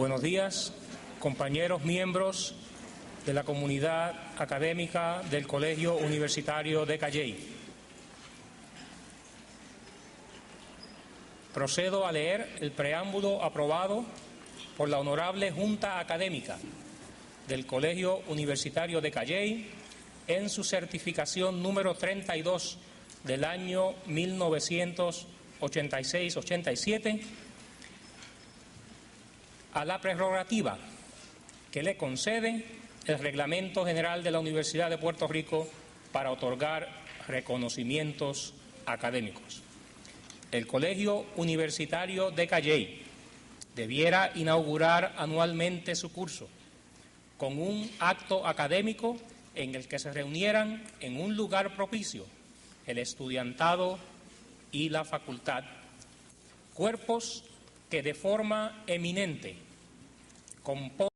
Buenos días, compañeros miembros de la comunidad académica del Colegio Universitario de Calley. Procedo a leer el preámbulo aprobado por la Honorable Junta Académica del Colegio Universitario de Calley en su certificación número 32 del año 1986-87 a la prerrogativa que le concede el Reglamento General de la Universidad de Puerto Rico para otorgar reconocimientos académicos. El Colegio Universitario de Calley debiera inaugurar anualmente su curso con un acto académico en el que se reunieran en un lugar propicio el estudiantado y la facultad, cuerpos que de forma eminente componen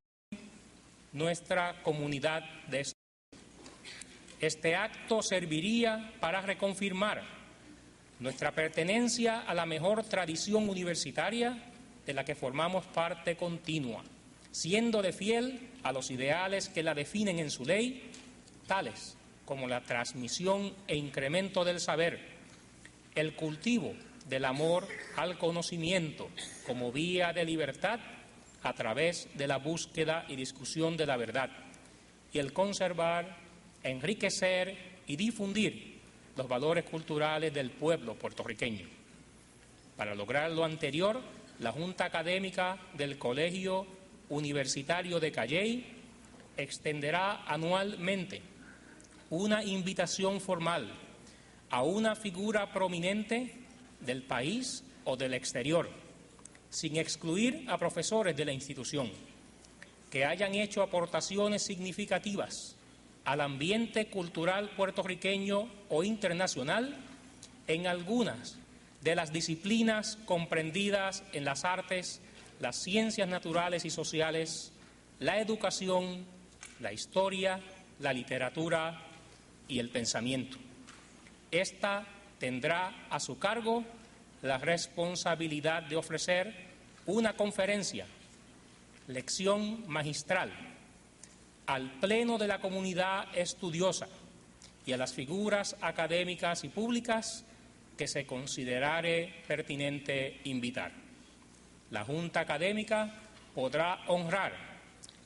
nuestra comunidad de estudio. Este acto serviría para reconfirmar nuestra pertenencia a la mejor tradición universitaria de la que formamos parte continua, siéndole fiel a los ideales que la definen en su ley, tales como la transmisión e incremento del saber, el cultivo del amor al conocimiento como vía de libertad a través de la búsqueda y discusión de la verdad, y el conservar, enriquecer y difundir los valores culturales del pueblo puertorriqueño. Para lograr lo anterior, la Junta Académica del Colegio Universitario de Calley extenderá anualmente una invitación formal a una figura prominente del país o del exterior, sin excluir a profesores de la institución, que hayan hecho aportaciones significativas al ambiente cultural puertorriqueño o internacional en algunas de las disciplinas comprendidas en las artes, las ciencias naturales y sociales, la educación, la historia, la literatura y el pensamiento. Esta tendrá a su cargo la responsabilidad de ofrecer una conferencia, lección magistral, al pleno de la comunidad estudiosa y a las figuras académicas y públicas que se considerare pertinente invitar. La Junta Académica podrá honrar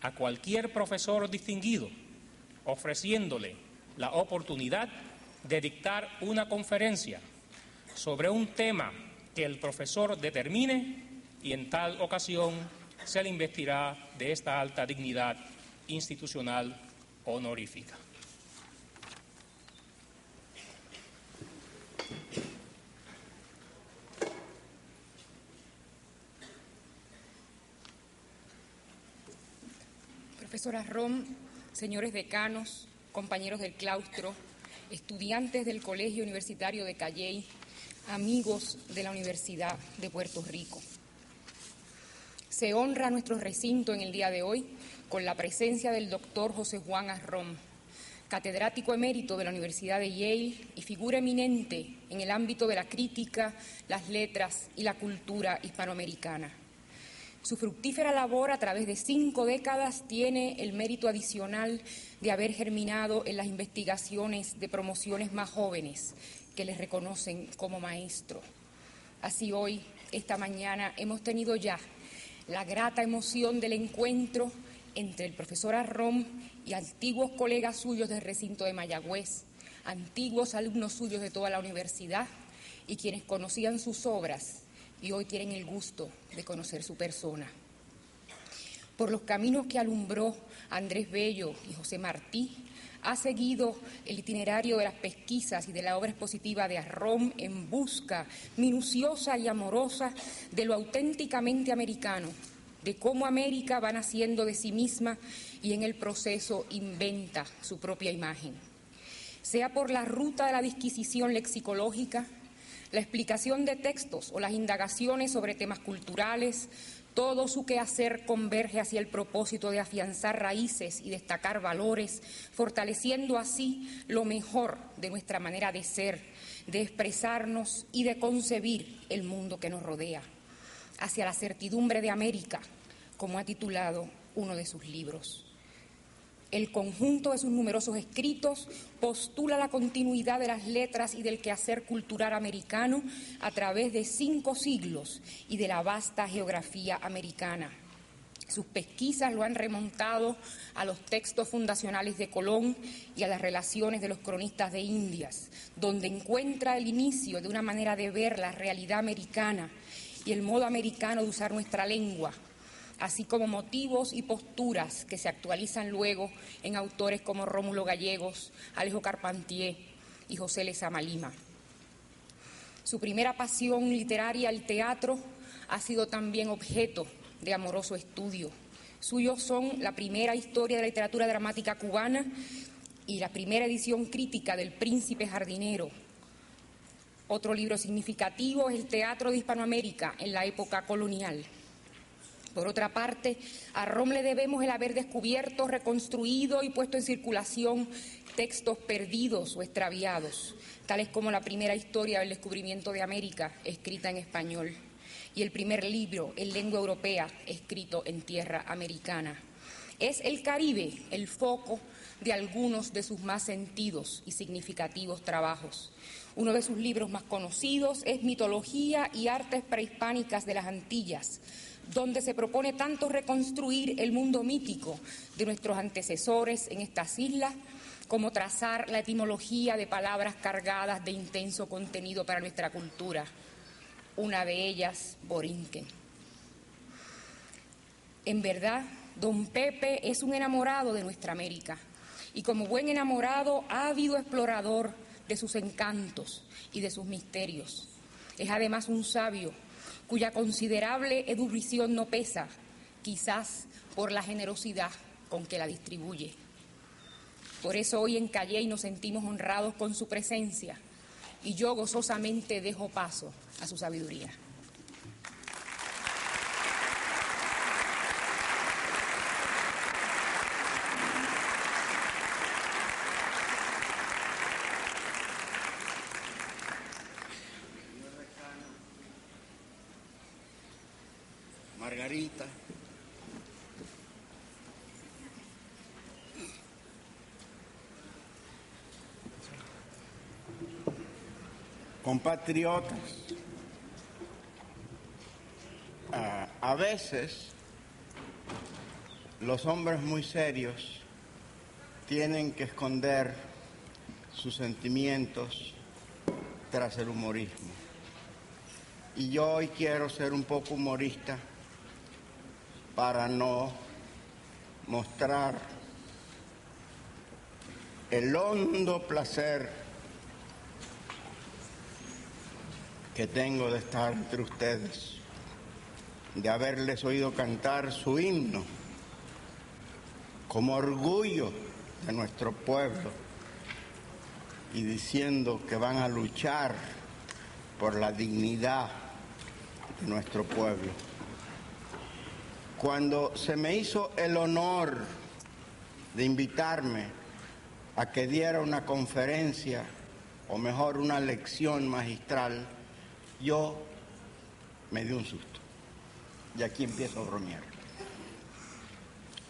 a cualquier profesor distinguido, ofreciéndole la oportunidad de dictar una conferencia sobre un tema que el profesor determine, y en tal ocasión se le investirá de esta alta dignidad institucional honorífica. Profesora Rom, señores decanos, compañeros del claustro, estudiantes del Colegio Universitario de Calley, amigos de la Universidad de Puerto Rico. Se honra nuestro recinto en el día de hoy con la presencia del doctor José Juan Arrom, catedrático emérito de la Universidad de Yale y figura eminente en el ámbito de la crítica, las letras y la cultura hispanoamericana. Su fructífera labor a través de 5 décadas tiene el mérito adicional de haber germinado en las investigaciones de promociones más jóvenes que les reconocen como maestro. Así hoy, esta mañana, hemos tenido ya la grata emoción del encuentro entre el profesor Arrom y antiguos colegas suyos del recinto de Mayagüez, antiguos alumnos suyos de toda la universidad y quienes conocían sus obras y hoy tienen el gusto de conocer su persona. Por los caminos que alumbró Andrés Bello y José Martí, ha seguido el itinerario de las pesquisas y de la obra expositiva de Arrom en busca minuciosa y amorosa de lo auténticamente americano, de cómo América va naciendo de sí misma y en el proceso inventa su propia imagen. Sea por la ruta de la disquisición lexicológica, la explicación de textos o las indagaciones sobre temas culturales, todo su quehacer converge hacia el propósito de afianzar raíces y destacar valores, fortaleciendo así lo mejor de nuestra manera de ser, de expresarnos y de concebir el mundo que nos rodea, hacia la certidumbre de América, como ha titulado uno de sus libros. El conjunto de sus numerosos escritos postula la continuidad de las letras y del quehacer cultural americano a través de 5 siglos y de la vasta geografía americana. Sus pesquisas lo han remontado a los textos fundacionales de Colón y a las relaciones de los cronistas de Indias, donde encuentra el inicio de una manera de ver la realidad americana y el modo americano de usar nuestra lengua, así como motivos y posturas que se actualizan luego en autores como Rómulo Gallegos, Alejo Carpentier y José Lezama Lima. Su primera pasión literaria, el teatro, ha sido también objeto de amoroso estudio. Suyos son la primera historia de la literatura dramática cubana y la primera edición crítica del Príncipe Jardinero, Otro libro significativo es El teatro de Hispanoamérica en la época colonial. Por otra parte, a Rom le debemos el haber descubierto, reconstruido y puesto en circulación textos perdidos o extraviados, tales como la primera historia del descubrimiento de América, escrita en español, y el primer libro en lengua europea, escrito en tierra americana. Es el Caribe el foco de algunos de sus más sentidos y significativos trabajos. Uno de sus libros más conocidos es Mitología y Artes Prehispánicas de las Antillas, donde se propone tanto reconstruir el mundo mítico de nuestros antecesores en estas islas, como trazar la etimología de palabras cargadas de intenso contenido para nuestra cultura. Una de ellas, Borinquen. En verdad, don Pepe es un enamorado de nuestra América y como buen enamorado, ávido explorador de sus encantos y de sus misterios. Es además un sabio cuya considerable erudición no pesa, quizás por la generosidad con que la distribuye. Por eso hoy en Calley nos sentimos honrados con su presencia y yo gozosamente dejo paso a su sabiduría. Margarita, compatriotas, a veces los hombres muy serios tienen que esconder sus sentimientos tras el humorismo. Y yo hoy quiero ser un poco humorista para no mostrar el hondo placer que tengo de estar entre ustedes, de haberles oído cantar su himno como orgullo de nuestro pueblo y diciendo que van a luchar por la dignidad de nuestro pueblo. Cuando se me hizo el honor de invitarme a que diera una conferencia, o mejor una lección magistral, yo me di un susto. Y aquí empiezo a bromear.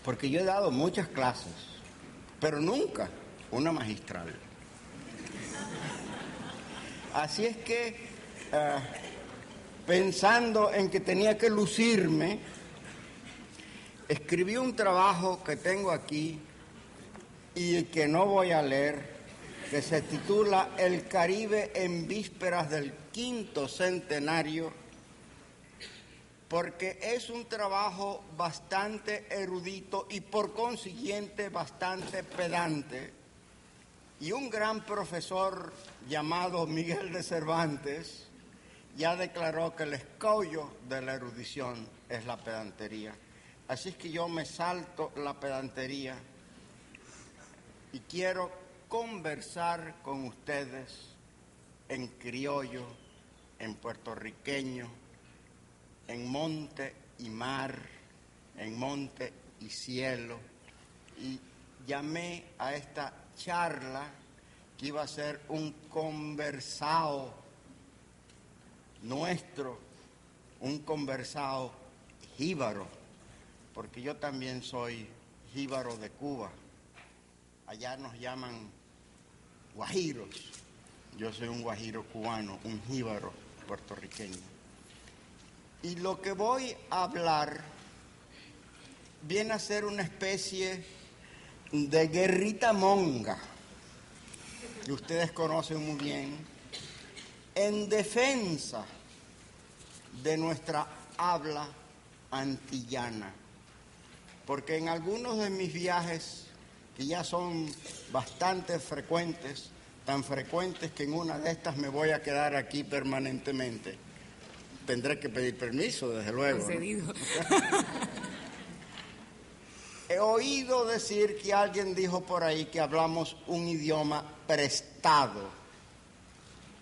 Porque yo he dado muchas clases, pero nunca una magistral. Así es que, pensando en que tenía que lucirme, escribí un trabajo que tengo aquí y que no voy a leer, que se titula El Caribe en vísperas del 5º centenario, porque es un trabajo bastante erudito y por consiguiente bastante pedante, y un gran profesor llamado Miguel de Cervantes ya declaró que el escollo de la erudición es la pedantería. Así es que yo me salto la pedantería y quiero conversar con ustedes en criollo, en puertorriqueño, en monte y mar, en monte y cielo, y llamé a esta charla que iba a ser un conversao nuestro, un conversao jíbaro, porque yo también soy jíbaro de Cuba. Allá nos llaman guajiros. Yo soy un guajiro cubano, un jíbaro puertorriqueño. Y lo que voy a hablar viene a ser una especie de guerrita monga, que ustedes conocen muy bien, en defensa de nuestra habla antillana. Porque en algunos de mis viajes, que ya son bastante frecuentes, tan frecuentes que en una de estas me voy a quedar aquí permanentemente. Tendré que pedir permiso, desde luego. Concedido. ¿No? He oído decir que alguien dijo por ahí que hablamos un idioma prestado.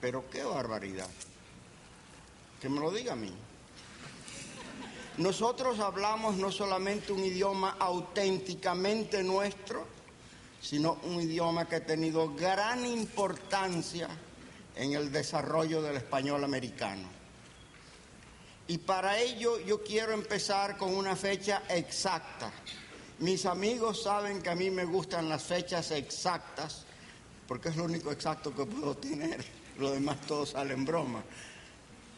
Pero qué barbaridad. Que me lo diga a mí. Nosotros hablamos no solamente un idioma auténticamente nuestro, sino un idioma que ha tenido gran importancia en el desarrollo del español americano. Y para ello yo quiero empezar con una fecha exacta. Mis amigos saben que a mí me gustan las fechas exactas, porque es lo único exacto que puedo tener. Lo demás todo sale en broma.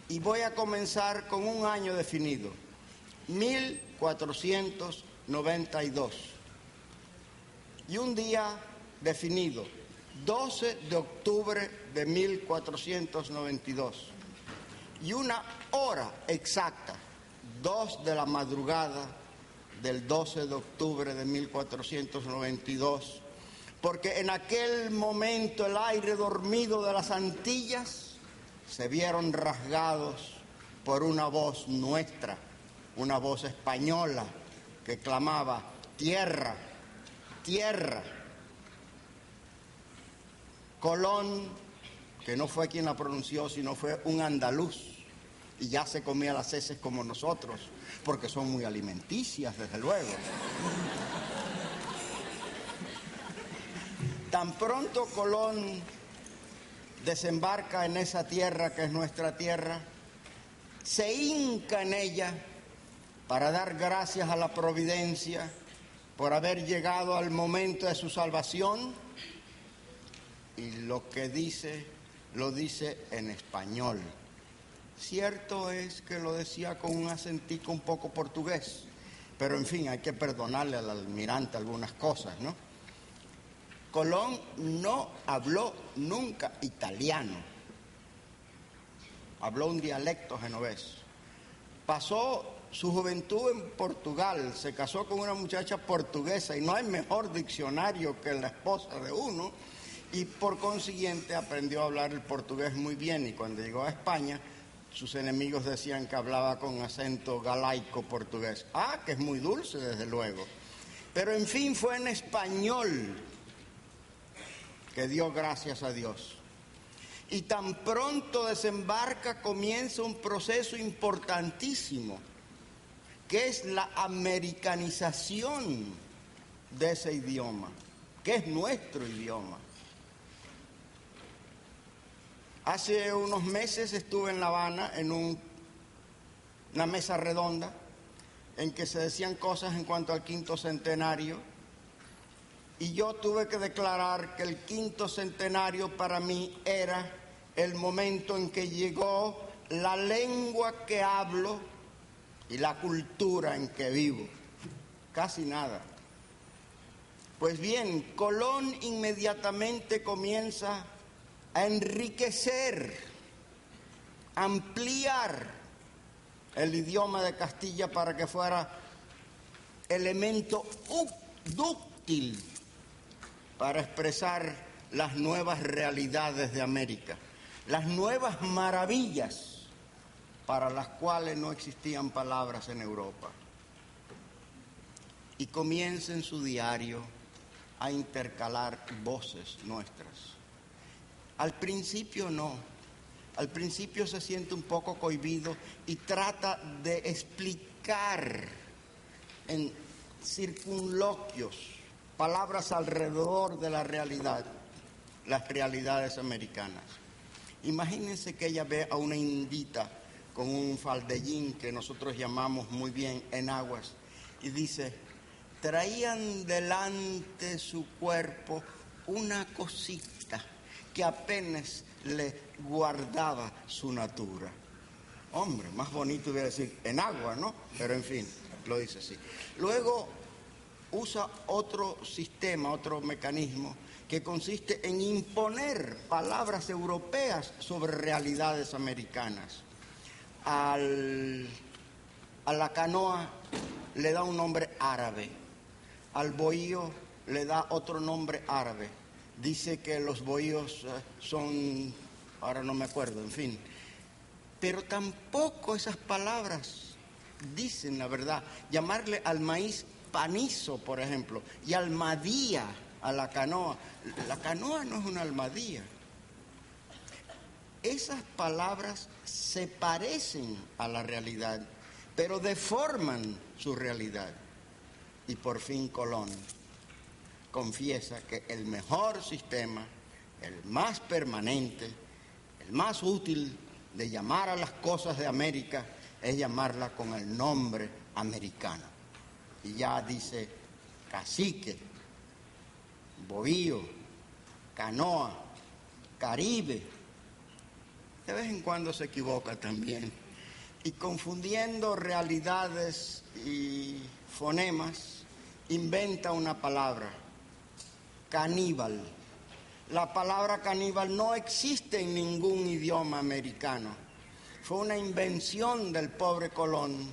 Y voy a comenzar con un año definido, 1492. Y un día definido, 12 de octubre de 1492. Y una hora exacta, 2 de la madrugada del 12 de octubre de 1492, porque en aquel momento el aire dormido de las Antillas se vieron rasgados por una voz nuestra, una voz española que clamaba: tierra, tierra. Colón, que no fue quien la pronunció, sino fue un andaluz, y ya se comía las heces como nosotros, porque son muy alimenticias, desde luego. Tan pronto Colón desembarca en esa tierra que es nuestra tierra, se hinca en ella para dar gracias a la providencia por haber llegado al momento de su salvación, y lo que dice, lo dice en español. Cierto es que lo decía con un acentico un poco portugués, pero en fin, hay que perdonarle al almirante algunas cosas, ¿no? Colón no habló nunca italiano, habló un dialecto genovés. Pasó su juventud en Portugal, se casó con una muchacha portuguesa y no hay mejor diccionario que la esposa de uno, y por consiguiente aprendió a hablar el portugués muy bien, y cuando llegó a España sus enemigos decían que hablaba con acento galaico portugués. Ah, que es muy dulce, desde luego. Pero en fin, fue en español que dio gracias a Dios. Y tan pronto desembarca, comienza un proceso importantísimo, que es la americanización de ese idioma, que es nuestro idioma. Hace unos meses estuve en La Habana en una mesa redonda en que se decían cosas en cuanto al quinto centenario, y yo tuve que declarar que el quinto centenario para mí era el momento en que llegó la lengua que hablo y la cultura en que vivo. Casi nada. Pues bien, Colón inmediatamente comienza a enriquecer, ampliar el idioma de Castilla para que fuera elemento dúctil para expresar las nuevas realidades de América, las nuevas maravillas para las cuales no existían palabras en Europa. Y comienza en su diario a intercalar voces nuestras. Al principio no, al principio se siente un poco cohibido y trata de explicar en circunloquios, palabras alrededor de la realidad, las realidades americanas. Imagínense que ella ve a una indita con un faldellín que nosotros llamamos muy bien enaguas y dice: traían delante su cuerpo una cosita que apenas le guardaba su natura. Hombre, más bonito hubiera decir enagua, ¿no? Pero en fin, lo dice así. Luego usa otro sistema, otro mecanismo, que consiste en imponer palabras europeas sobre realidades americanas. A la canoa le da un nombre árabe, al bohío le da otro nombre árabe. Dice que los bohíos son, ahora no me acuerdo, en fin. Pero tampoco esas palabras dicen la verdad. Llamarle al maíz panizo, por ejemplo, y almadía a la canoa. La canoa no es una almadía. esas palabras se parecen a la realidad, pero deforman su realidad. Y por fin Colón confiesa que el mejor sistema, el más permanente, el más útil de llamar a las cosas de América es llamarla con el nombre americano. Y ya dice cacique, bohío, canoa, Caribe. De vez en cuando se equivoca también. Y confundiendo realidades y fonemas, inventa una palabra, caníbal. La palabra caníbal no existe en ningún idioma americano. Fue una invención del pobre Colón,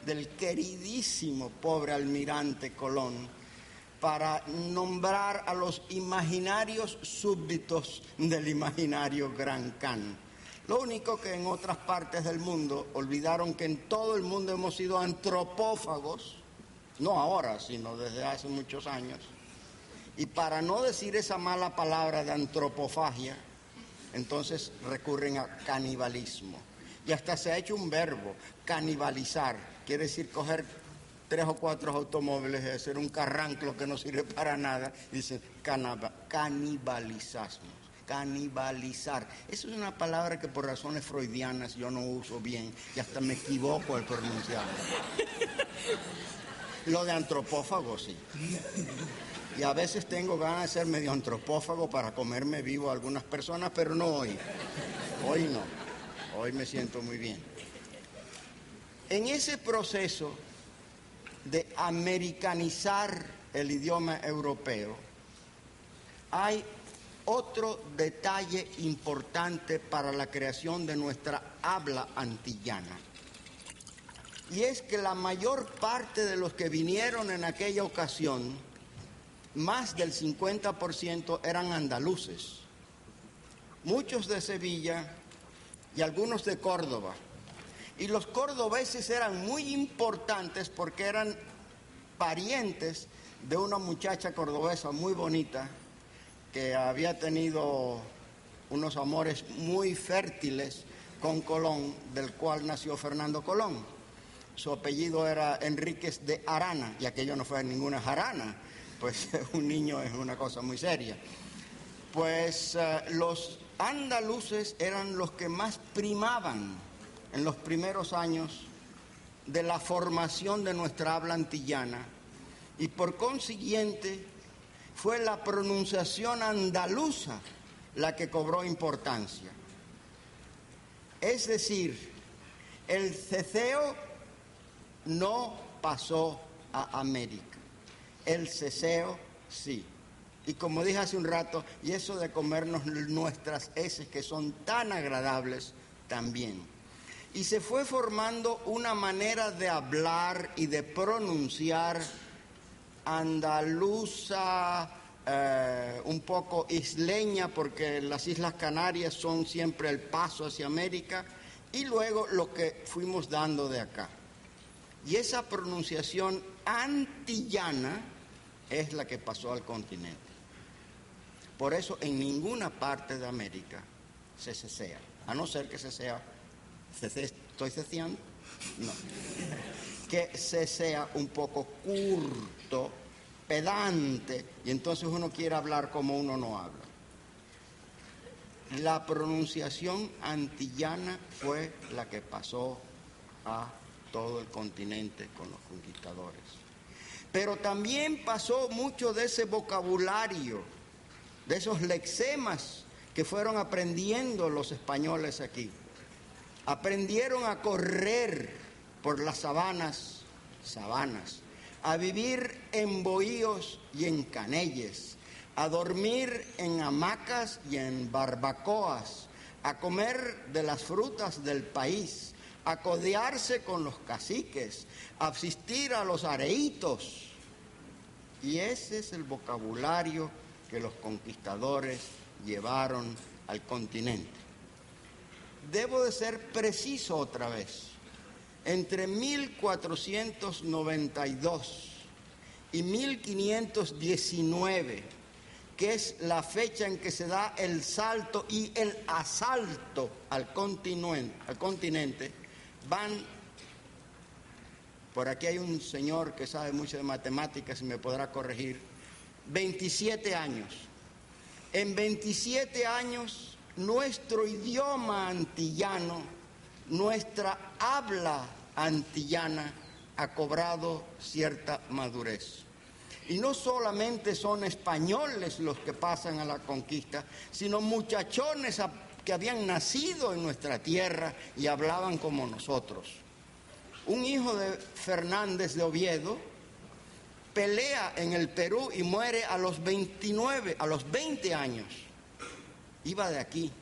del queridísimo pobre almirante Colón, para nombrar a los imaginarios súbditos del imaginario Gran Khan. Lo único que en otras partes del mundo olvidaron que en todo el mundo hemos sido antropófagos, no ahora, sino desde hace muchos años. Y para no decir esa mala palabra de antropofagia, entonces recurren a canibalismo. Y hasta se ha hecho un verbo, canibalizar. Quiere decir coger 3 o 4 automóviles y hacer un carranclo que no sirve para nada. Dice canibalizar. Eso es una palabra que por razones freudianas yo no uso bien y hasta me equivoco al pronunciarla. Lo de antropófago sí. Y a veces tengo ganas de ser medio antropófago para comerme vivo a algunas personas, pero no hoy. Hoy no. Hoy me siento muy bien. En ese proceso de americanizar el idioma europeo, hay otro detalle importante para la creación de nuestra habla antillana. Y es que la mayor parte de los que vinieron en aquella ocasión, más del 50% eran andaluces, muchos de Sevilla y algunos de Córdoba. Y los cordobeses eran muy importantes porque eran parientes de una muchacha cordobesa muy bonita que había tenido unos amores muy fértiles con Colón, del cual nació Fernando Colón. Su apellido era Enríquez de Arana, y aquello no fue ninguna jarana, pues un niño es una cosa muy seria. Pues los andaluces eran los que más primaban en los primeros años de la formación de nuestra habla antillana, y por consiguiente fue la pronunciación andaluza la que cobró importancia. Es decir, el ceceo no pasó a América, el ceceo sí. Y como dije hace un rato, y eso de comernos nuestras heces que son tan agradables también. Y se fue formando una manera de hablar y de pronunciar andaluza, un poco isleña, porque las Islas Canarias son siempre el paso hacia América, y luego lo que fuimos dando de acá. Y esa pronunciación antillana es la que pasó al continente. Por eso en ninguna parte de América se cecea, a no ser que ¿estoy ceceando? No. Que sea un poco curto, pedante, y entonces uno quiere hablar como uno no habla. La pronunciación antillana fue la que pasó a todo el continente con los conquistadores. Pero también pasó mucho de ese vocabulario, de esos lexemas que fueron aprendiendo los españoles aquí. Aprendieron a correr por las sabanas, a vivir en bohíos y en canelles, a dormir en hamacas y en barbacoas, a comer de las frutas del país, a codearse con los caciques, a asistir a los areitos. Y ese es el vocabulario que los conquistadores llevaron al continente. Debo de ser preciso otra vez. Entre 1492 y 1519, que es la fecha en que se da el salto y el asalto al continente, van, por aquí hay un señor que sabe mucho de matemáticas y me podrá corregir, 27 años. En 27 años, nuestro idioma antillano, nuestra habla antillana ha cobrado cierta madurez. Y no solamente son españoles los que pasan a la conquista, sino muchachones que habían nacido en nuestra tierra y hablaban como nosotros. Un hijo de Fernández de Oviedo pelea en el Perú y muere a los 20 años. Iba de aquí.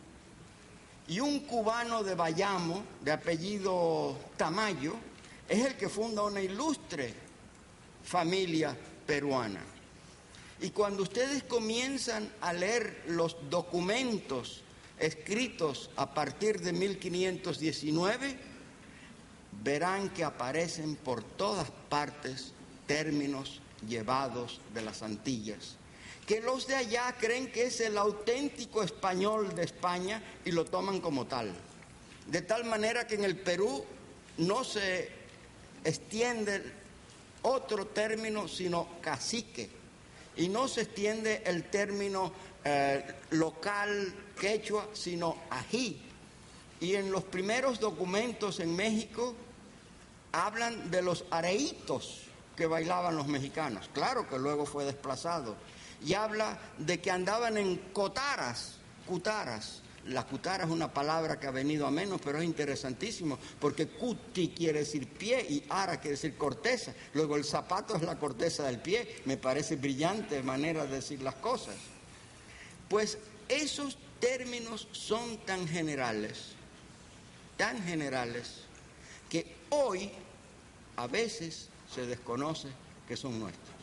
Y un cubano de Bayamo, de apellido Tamayo, es el que funda una ilustre familia peruana. Y cuando ustedes comienzan a leer los documentos escritos a partir de 1519, verán que aparecen por todas partes términos llevados de las Antillas, que los de allá creen que es el auténtico español de España y lo toman como tal. De tal manera que en el Perú no se extiende otro término sino cacique, y no se extiende el término local quechua sino ají. Y en los primeros documentos en México hablan de los areitos que bailaban los mexicanos, claro que luego fue desplazado, y habla de que andaban en cutaras. La cutara es una palabra que ha venido a menos, pero es interesantísimo, porque cuti quiere decir pie y ara quiere decir corteza. Luego el zapato es la corteza del pie. Me parece brillante manera de decir las cosas. Pues esos términos son tan generales, que hoy a veces se desconoce que son nuestros.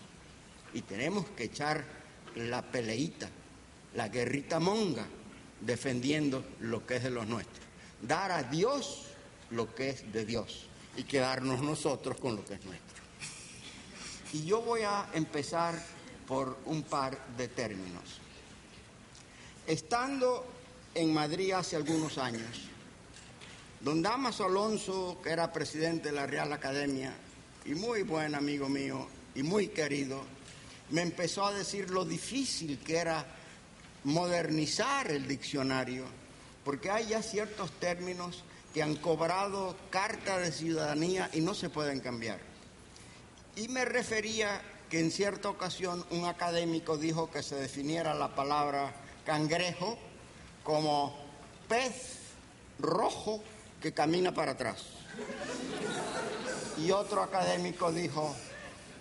Y tenemos que echar la peleita, la guerrita monga, defendiendo lo que es de los nuestros. Dar a Dios lo que es de Dios y quedarnos nosotros con lo que es nuestro. Y yo voy a empezar por un par de términos. Estando en Madrid hace algunos años, don Dámaso Alonso, que era presidente de la Real Academia y muy buen amigo mío y muy querido, me empezó a decir lo difícil que era modernizar el diccionario, porque hay ya ciertos términos que han cobrado carta de ciudadanía y no se pueden cambiar. Y me refería que en cierta ocasión un académico dijo que se definiera la palabra cangrejo como pez rojo que camina para atrás. Y otro académico dijo: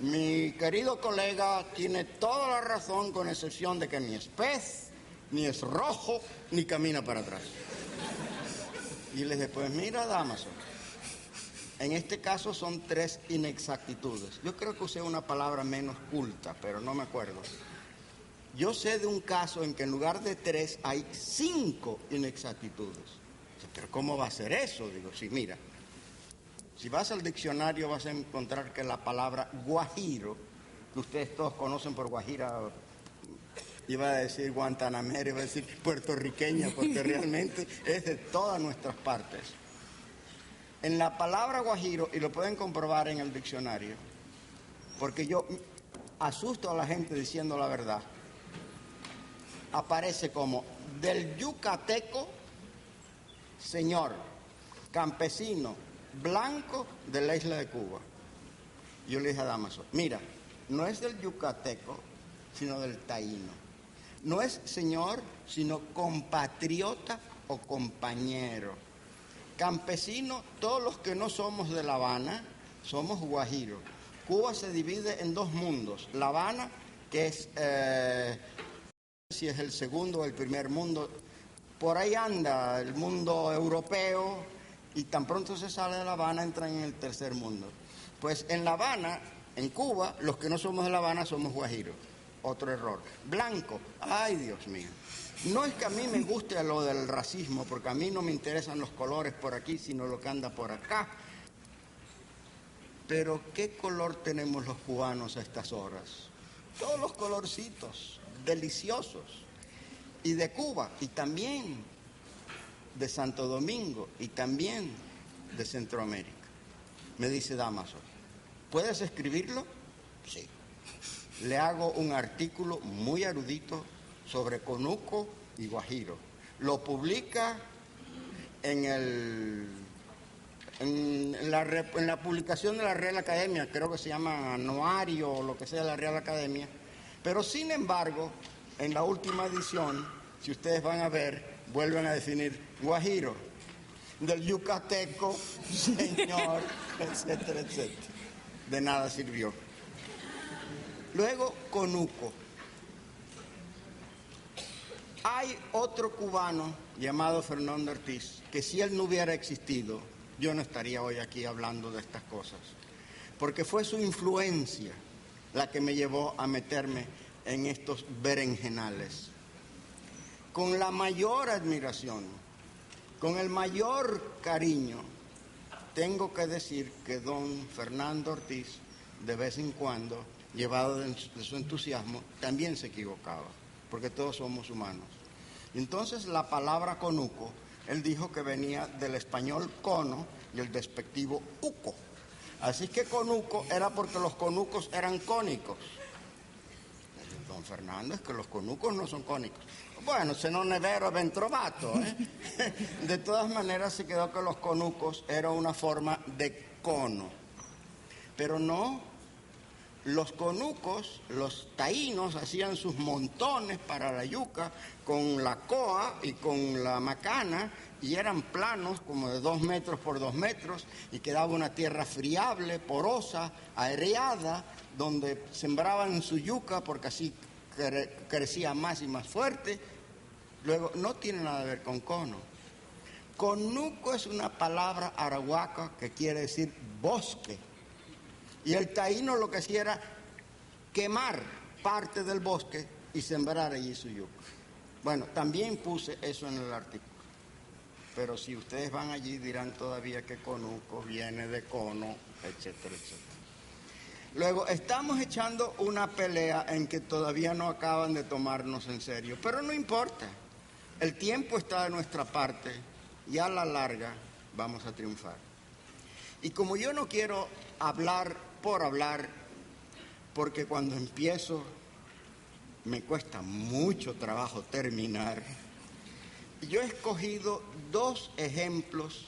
mi querido colega tiene toda la razón, con excepción de que ni es pez, ni es rojo, ni camina para atrás. Y les dije, pues mira, Dámaso, en este caso son 3 inexactitudes. Yo creo que usé una palabra menos culta, pero no me acuerdo. Yo sé de un caso en que en lugar de 3 hay 5 inexactitudes. Pero ¿cómo va a ser eso? Digo, sí, mira, si vas al diccionario vas a encontrar que la palabra guajiro, que ustedes todos conocen por guajira, iba a decir guantanamera, iba a decir puertorriqueña, porque realmente es de todas nuestras partes. En la palabra guajiro, y lo pueden comprobar en el diccionario, porque yo asusto a la gente diciendo la verdad, aparece como del yucateco, señor, campesino, blanco de la isla de Cuba. Yo le dije a Dámaso, mira, no es del yucateco, sino del taíno. No es señor, sino compatriota o compañero. Campesino, todos los que no somos de La Habana, somos guajiros. Cuba se divide en 2 mundos. La Habana, que es, si es el segundo o el primer mundo, por ahí anda el mundo europeo, y tan pronto se sale de La Habana entran en el tercer mundo. Pues en La Habana, en Cuba, los que no somos de La Habana somos guajiros. Otro error. Blanco, ay Dios mío. No es que a mí me guste lo del racismo, porque a mí no me interesan los colores por aquí, sino lo que anda por acá. Pero ¿qué color tenemos los cubanos a estas horas? todos los colorcitos deliciosos, y de Cuba, y también de Santo Domingo, y también de Centroamérica. Me dice Dámaso, ¿puedes escribirlo? Sí. Le hago un artículo muy erudito sobre conuco y guajiro. Lo publica en la publicación de la Real Academia, creo que se llama anuario o lo que sea de la Real Academia, pero sin embargo, en la última edición, si ustedes van a ver, vuelven a definir guajiro, del yucateco, señor, etcétera, etcétera. De nada sirvió. Luego, conuco. Hay otro cubano llamado Fernando Ortiz, que si él no hubiera existido, yo no estaría hoy aquí hablando de estas cosas, porque fue su influencia la que me llevó a meterme en estos berenjenales. Con la mayor admiración, con el mayor cariño, tengo que decir que don Fernando Ortiz, de vez en cuando, llevado de su entusiasmo, también se equivocaba, porque todos somos humanos. Entonces la palabra conuco, él dijo que venía del español cono y el despectivo uco. Así que conuco era porque los conucos eran cónicos. Don Fernando, es que los conucos no son cónicos. Bueno, se non è vero, ben trovato, ¿eh? De todas maneras se quedó que los conucos era una forma de cono. Pero no, los conucos, los taínos hacían sus montones para la yuca con la coa y con la macana, y eran planos como de 2 metros por 2 metros, y quedaba una tierra friable, porosa, aereada, donde sembraban su yuca porque así crecía más y más fuerte. Luego, no tiene nada que ver con cono. Conuco es una palabra arahuaca que quiere decir bosque. Y el taíno lo que hacía era quemar parte del bosque y sembrar allí su yuca. Bueno, también puse eso en el artículo. Pero si ustedes van allí dirán todavía que conuco viene de cono, etcétera, etcétera. Luego, estamos echando una pelea en que todavía no acaban de tomarnos en serio, pero no importa. El tiempo está de nuestra parte y a la larga vamos a triunfar. Y como yo no quiero hablar por hablar, porque cuando empiezo me cuesta mucho trabajo terminar, yo he escogido 2 ejemplos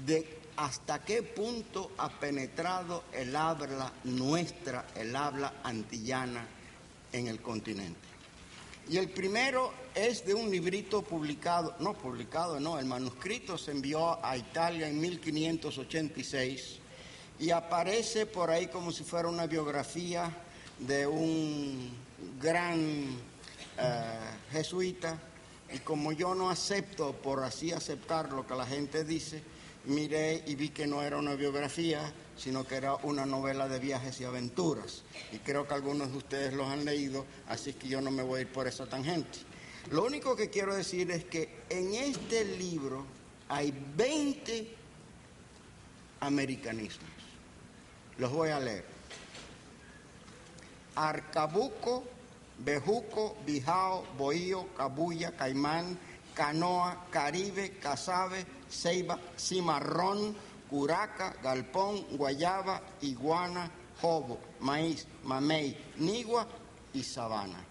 de hasta qué punto ha penetrado el habla nuestra, el habla antillana en el continente. Y el primero es de un librito el manuscrito se envió a Italia en 1586 y aparece por ahí como si fuera una biografía de un gran jesuita, y como yo no acepto por así aceptar lo que la gente dice, miré y vi que no era una biografía, sino que era una novela de viajes y aventuras. Y creo que algunos de ustedes los han leído, así que yo no me voy a ir por esa tangente. Lo único que quiero decir es que en este libro hay 20 americanismos. Los voy a leer. Arcabuco, bejuco, bijao, bohío, cabuya, caimán, canoa, caribe, casabe, ceiba, cimarrón, curaca, galpón, guayaba, iguana, jobo, maíz, mamey, nigua y sabana.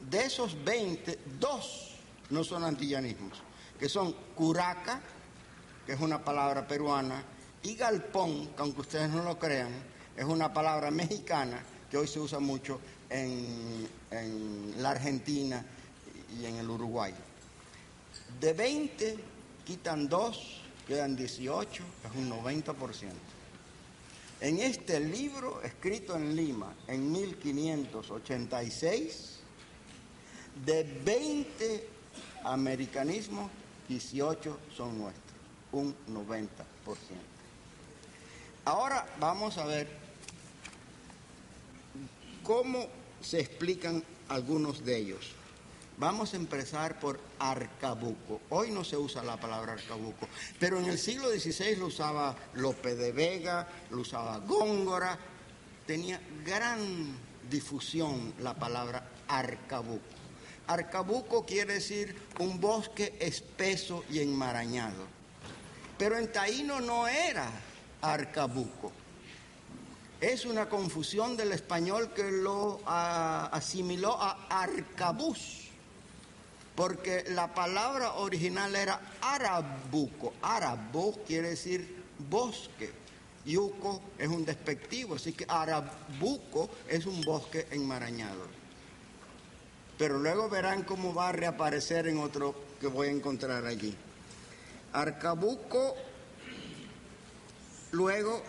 De esos 20, 2 no son antillanismos, que son curaca, que es una palabra peruana, y galpón, que aunque ustedes no lo crean, es una palabra mexicana que hoy se usa mucho en la Argentina y en el Uruguay. De 20 quitan 2, quedan 18, es un 90%. En este libro, escrito en Lima en 1586, de 20 americanismos, 18 son nuestros, un 90%. Ahora vamos a ver cómo se explican algunos de ellos. Vamos a empezar por arcabuco. Hoy no se usa la palabra arcabuco, pero en el siglo XVI lo usaba Lope de Vega, lo usaba Góngora. Tenía difusión la palabra arcabuco. Arcabuco quiere decir un bosque espeso y enmarañado. Pero en taíno no era arcabuco. Es una confusión del español que lo asimiló a arcabuz, porque la palabra original era arabuco. Arabo quiere decir bosque. Yuco es un despectivo, así que arabuco es un bosque enmarañado. Pero luego verán cómo va a reaparecer en otro que voy a encontrar allí. Arcabuco, luego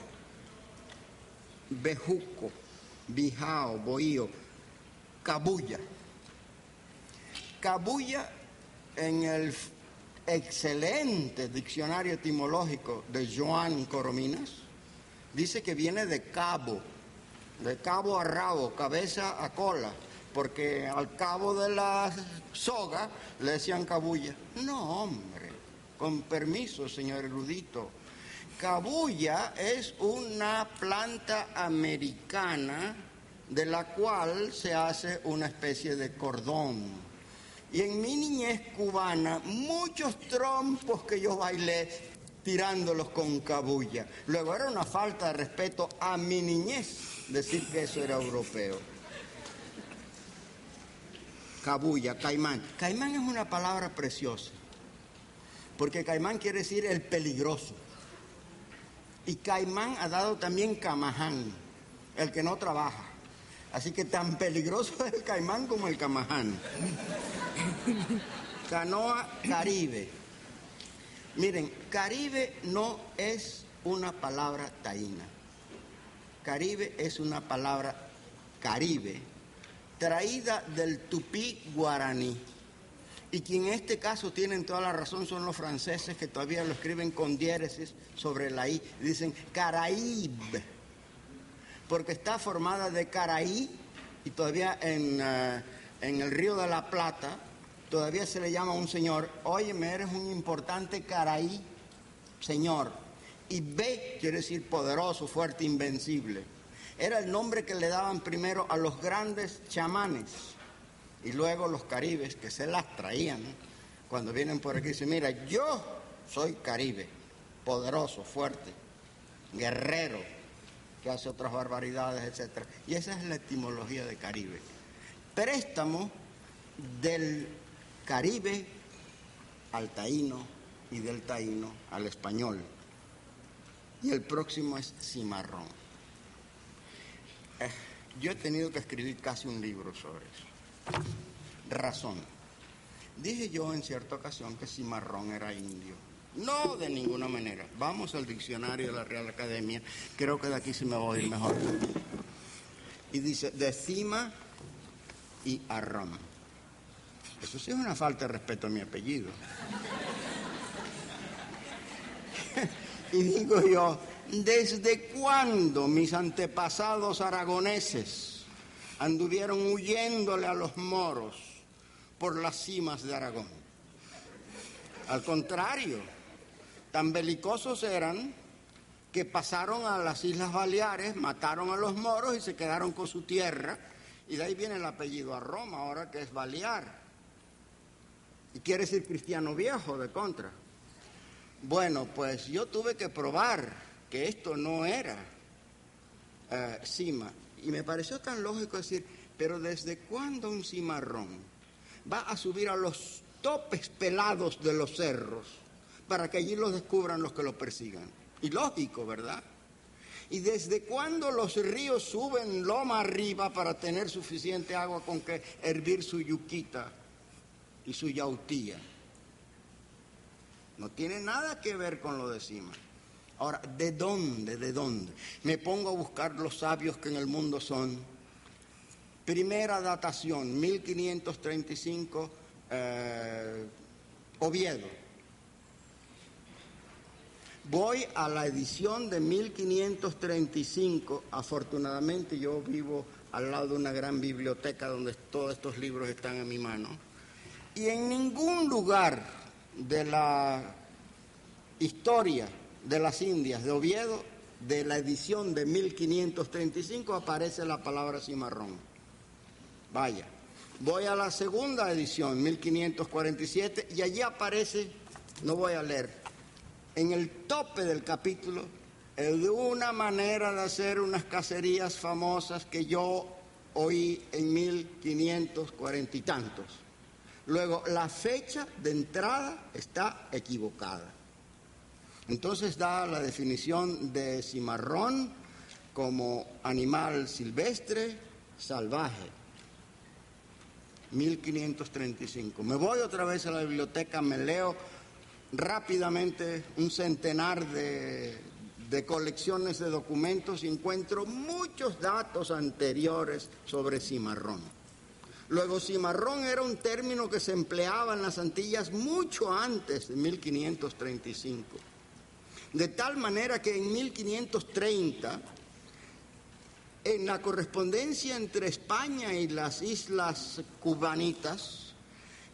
bejuco, bijao, bohío, cabuya. Cabuya, en el excelente diccionario etimológico de Joan Corominas, dice que viene de cabo a rabo, cabeza a cola, porque al cabo de la soga le decían cabuya. No, hombre, con permiso, señor erudito. Cabuya es una planta americana de la cual se hace una especie de cordón. Y en mi niñez cubana, muchos trompos que yo bailé tirándolos con cabuya. Luego era una falta de respeto a mi niñez decir que eso era europeo. Cabuya, caimán. Caimán es una palabra preciosa, porque caimán quiere decir el peligroso. Y caimán ha dado también camaján, el que no trabaja. Así que tan peligroso es el caimán como el camaján. Canoa Caribe. Miren, Caribe no es una palabra taína. Caribe es una palabra caribe, traída del tupí guaraní. Y quien en este caso tienen toda la razón son los franceses, que todavía lo escriben con diéresis sobre la i. Dicen Caraíbe, porque está formada de Caraí, y todavía en el Río de la Plata todavía se le llama a un señor: óyeme, eres un importante Caraí, señor. Y B quiere decir poderoso, fuerte, invencible. Era el nombre que le daban primero a los grandes chamanes, y luego los caribes, que se las traían cuando vienen por aquí. Dicen: mira, yo soy caribe, poderoso, fuerte, guerrero, que hace otras barbaridades, etc. Y esa es la etimología de Caribe. Préstamo del Caribe al taíno y del taíno al español. Y el próximo es cimarrón. Yo he tenido que escribir casi un libro sobre eso. Razón. Dije yo en cierta ocasión que cimarrón era indio. No, de ninguna manera. Vamos al diccionario de la Real Academia. Creo que de aquí se me va a oír mejor. Y dice: de cima y arrón. Eso sí es una falta de respeto a mi apellido. Y digo yo: ¿desde cuándo mis antepasados aragoneses anduvieron huyéndole a los moros por las cimas de Aragón? Al contrario, tan belicosos eran que pasaron a las Islas Baleares, mataron a los moros y se quedaron con su tierra, y de ahí viene el apellido a Roma, ahora que es Balear, y quiere decir cristiano viejo, de contra. Bueno, pues yo tuve que probar que esto no era cima, y me pareció tan lógico decir: pero ¿desde cuándo un cimarrón va a subir a los topes pelados de los cerros para que allí los descubran los que los persigan? Ilógico, ¿verdad? ¿Y desde cuándo los ríos suben loma arriba para tener suficiente agua con que hervir su yuquita y su yautía? No tiene nada que ver con lo de cima. Ahora, ¿de dónde? ¿De dónde? Me pongo a buscar los sabios que en el mundo son. Primera datación, 1535, Oviedo. Voy a la edición de 1535. Afortunadamente yo vivo al lado de una gran biblioteca donde todos estos libros están en mi mano. Y en ningún lugar de la historia de las Indias de Oviedo, de la edición de 1535, aparece la palabra cimarrón. Vaya, voy a la segunda edición, 1547, y allí aparece, no voy a leer, en el tope del capítulo, de una manera de hacer unas cacerías famosas que yo oí en 1540 y tantos. Luego, la fecha de entrada está equivocada. Entonces da la definición de cimarrón como animal silvestre, salvaje. 1535. Me voy otra vez a la biblioteca, me leo rápidamente un centenar de colecciones de documentos y encuentro muchos datos anteriores sobre cimarrón. Luego, cimarrón era un término que se empleaba en las Antillas mucho antes de 1535. De tal manera que en 1530, en la correspondencia entre España y las islas cubanitas,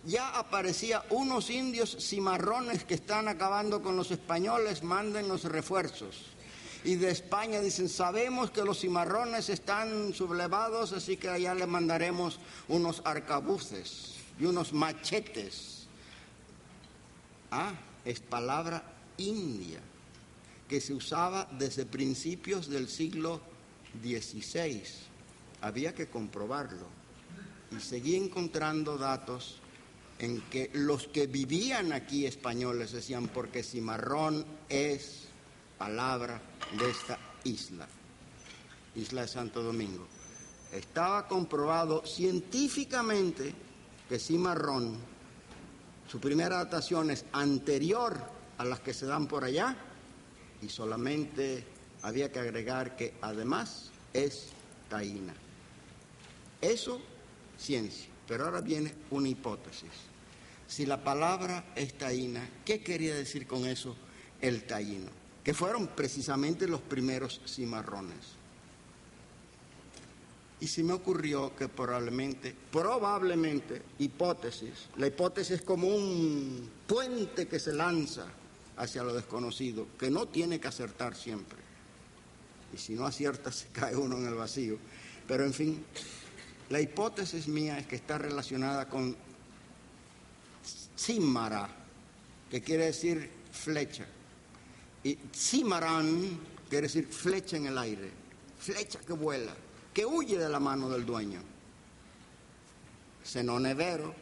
ya aparecía unos indios cimarrones que están acabando con los españoles, manden los refuerzos. Y de España dicen, sabemos que los cimarrones están sublevados, así que allá le mandaremos unos arcabuces y unos machetes. Es palabra india, que se usaba desde principios del siglo XVI. Había que comprobarlo. Y seguí encontrando datos en que los que vivían aquí españoles decían, porque cimarrón es palabra de esta isla de Santo Domingo. Estaba comprobado científicamente que cimarrón, su primera datación es anterior a las que se dan por allá, y solamente había que agregar que además es taína. Eso, ciencia. Pero ahora viene una hipótesis. Si la palabra es taína, ¿qué quería decir con eso el taíno? Que fueron precisamente los primeros cimarrones. Y se me ocurrió que probablemente, hipótesis, la hipótesis es como un puente que se lanza hacia lo desconocido, que no tiene que acertar siempre. Y si no acierta, se cae uno en el vacío. Pero en fin, la hipótesis mía es que está relacionada con címara, que quiere decir flecha. Y cimarán quiere decir flecha en el aire, flecha que vuela, que huye de la mano del dueño. Se non è vero,